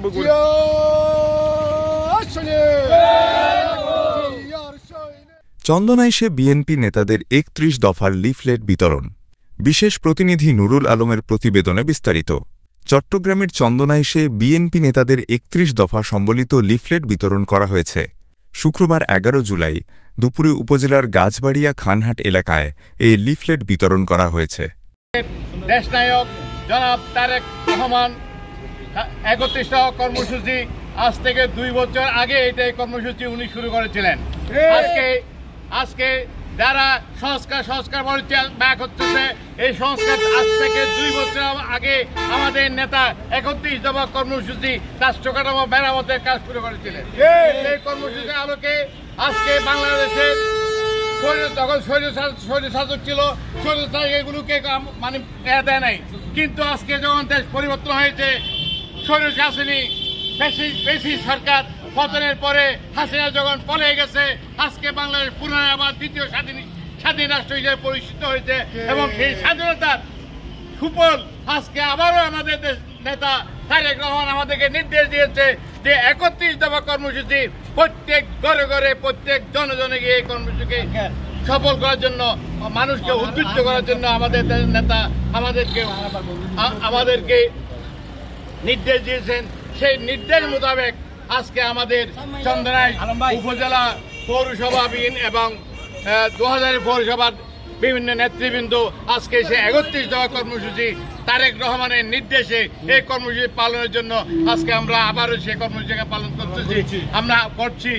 আরম্ভ করি। চন্দনাইশে বিএনপি নেতাদের ৩১ দফার লিফলেট বিতরণ। বিশেষ প্রতিনিধি নুরুল আলমের প্রতিবেদনে বিস্তারিত। চট্টগ্রামের চন্দনাইশে বিএনপি নেতাদের ৩১ দফা সম্বলিত লিফলেট বিতরণ করা হয়েছে। শুক্রবার ১১ জুলাই দুপুরে উপজেলার গাছবাড়িয়া খানহাট এলাকায় এই লিফলেট বিতরণ করা হয়েছে। দেশনায়ক জনাব তারেক রহমান ৩১ কর্মসূচি আজ থেকে ২ বছর আগে এই কর্মসূচি উনি শুরু করেছিলেন। আজকে যারা সংস্কার বলছে ব্যাক হচ্ছে, এই সংস্কার আজ থেকে ২ বছর আগে আমাদের নেতা ৩১ দফা কর্মসূচি রাষ্ট্র কাঠামো মেরামতের কাজ শুরু করেছিলেন। এই কর্মসূচির আলোকে আজকে বাংলাদেশের তখন স্বৈরশাসক ছিল, স্বৈরশাসক এগুলোকে মানে দেয় নাই, কিন্তু আজকে যখন দেশ পরিবর্তন হয়েছে, স্বৈরশাসনী বেশি সরকার পতনের পরে হাসিনা যখন পলে গেছে, আজকে বাংলাদেশ পুনরায় আবার দ্বিতীয় স্বাধীন রাষ্ট্র হিসেবে পরিচিত হয়েছে এবং সেই স্বাধীনতার সুফল আজকে আবারও আমাদের নেতা তারেক রহমান আমাদেরকে নির্দেশ দিয়েছে যে ৩১ দফা কর্মসূচি প্রত্যেক ঘরে ঘরে প্রত্যেক জনজনে গিয়ে এই কর্মসূচিকে সফল করার জন্য, মানুষকে উদ্বুদ্ধ করার জন্য আমাদের নেতা আমাদেরকে নির্দেশ দিয়েছেন। সেই নির্দেশ মোতাবেক আজকে আমাদের চন্দনাইশ উপজেলা পৌরসভা এবং ২০০০ পৌরসভার বিভিন্ন নেতৃবৃন্দ আজকে সে ৩১ দফা কর্মসূচি তারেক রহমানের নির্দেশে এই কর্মসূচি পালনের জন্য আজকে আমরা আবারও সেই কর্মসূচিকে পালন করতেছি, আমরা করছি।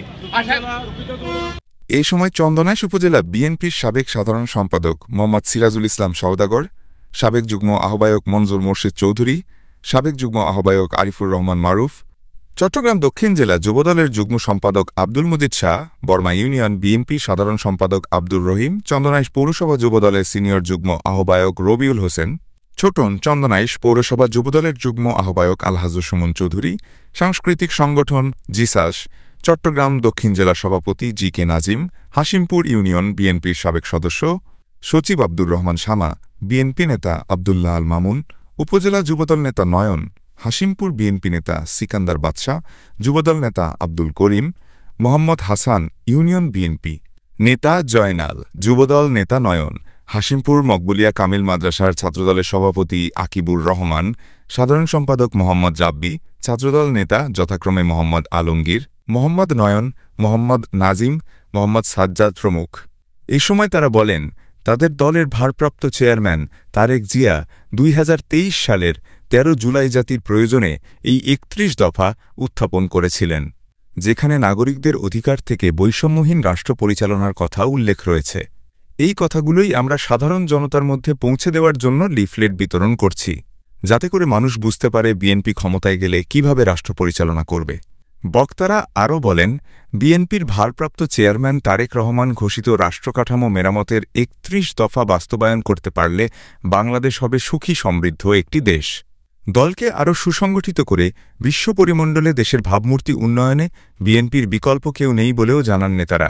এই সময় চন্দনাইশ উপজেলা বিএনপির সাবেক সাধারণ সম্পাদক মোহাম্মদ সিরাজুল ইসলাম সওদাগর, সাবেক যুগ্ম আহ্বায়ক মনজুর মোর্শেদ চৌধুরী, সাবেক যুগ্ম আহ্বায়ক আরিফুর রহমান মারুফ, চট্টগ্রাম দক্ষিণ জেলা যুবদলের যুগ্ম সম্পাদক আব্দুল মজিদ শাহ, বর্মা ইউনিয়ন বিএনপি সাধারণ সম্পাদক আব্দুর রহিম, চন্দনাইশ পৌরসভা যুবদলের সিনিয়র যুগ্ম আহ্বায়ক রবিউল হোসেন, ছোটন চন্দনাইশ পৌরসভা যুবদলের যুগ্ম আহ্বায়ক আলহাজুর সুমন চৌধুরী, সাংস্কৃতিক সংগঠন জিসাস, চট্টগ্রাম দক্ষিণ জেলা সভাপতি জি কে নাজিম, হাশিমপুর ইউনিয়ন বিএনপির সাবেক সদস্য সচিব আব্দুর রহমান শামা, বিএনপি নেতা আবদুল্লাহ আল মামুন, উপজেলা যুবদল নেতা নয়ন, হাশিমপুর বিএনপি নেতা সিকান্দার বাদশাহ, যুবদল নেতা আব্দুল করিম, মোহাম্মদ হাসান ইউনিয়ন বিএনপি নেতা জয়নাল, যুবদল নেতা নয়ন, হাশিমপুর মকবুলিয়া কামিল মাদ্রাসার ছাত্রদলের সভাপতি আকিবুর রহমান, সাধারণ সম্পাদক মোহাম্মদ রাব্বি, ছাত্রদল নেতা যথাক্রমে মোহাম্মদ আলমগীর, মোহাম্মদ নয়ন, মোহাম্মদ নাজিম, মোহাম্মদ সাজ্জাদ প্রমুখ। এই সময় তারা বলেন, তাদের দলের ভারপ্রাপ্ত চেয়ারম্যান তারেক জিয়া ২০২৩ সালের ১৩ জুলাই জাতির প্রয়োজনে এই ৩১ দফা উত্থাপন করেছিলেন, যেখানে নাগরিকদের অধিকার থেকে বৈষম্যহীন রাষ্ট্র পরিচালনার কথা উল্লেখ রয়েছে। এই কথাগুলোই আমরা সাধারণ জনতার মধ্যে পৌঁছে দেওয়ার জন্য লিফলেট বিতরণ করছি, যাতে করে মানুষ বুঝতে পারে বিএনপি ক্ষমতায় গেলে কিভাবে রাষ্ট্র পরিচালনা করবে। বক্তারা আরও বলেন, বিএনপির ভারপ্রাপ্ত চেয়ারম্যান তারেক রহমান ঘোষিত রাষ্ট্রকাঠামো মেরামতের ৩১ দফা বাস্তবায়ন করতে পারলে বাংলাদেশ হবে সুখী সমৃদ্ধ একটি দেশ। দলকে আরও সুসংগঠিত করে বিশ্ব পরিমণ্ডলে দেশের ভাবমূর্তি উন্নয়নে বিএনপির বিকল্প কেউ নেই বলেও জানান নেতারা।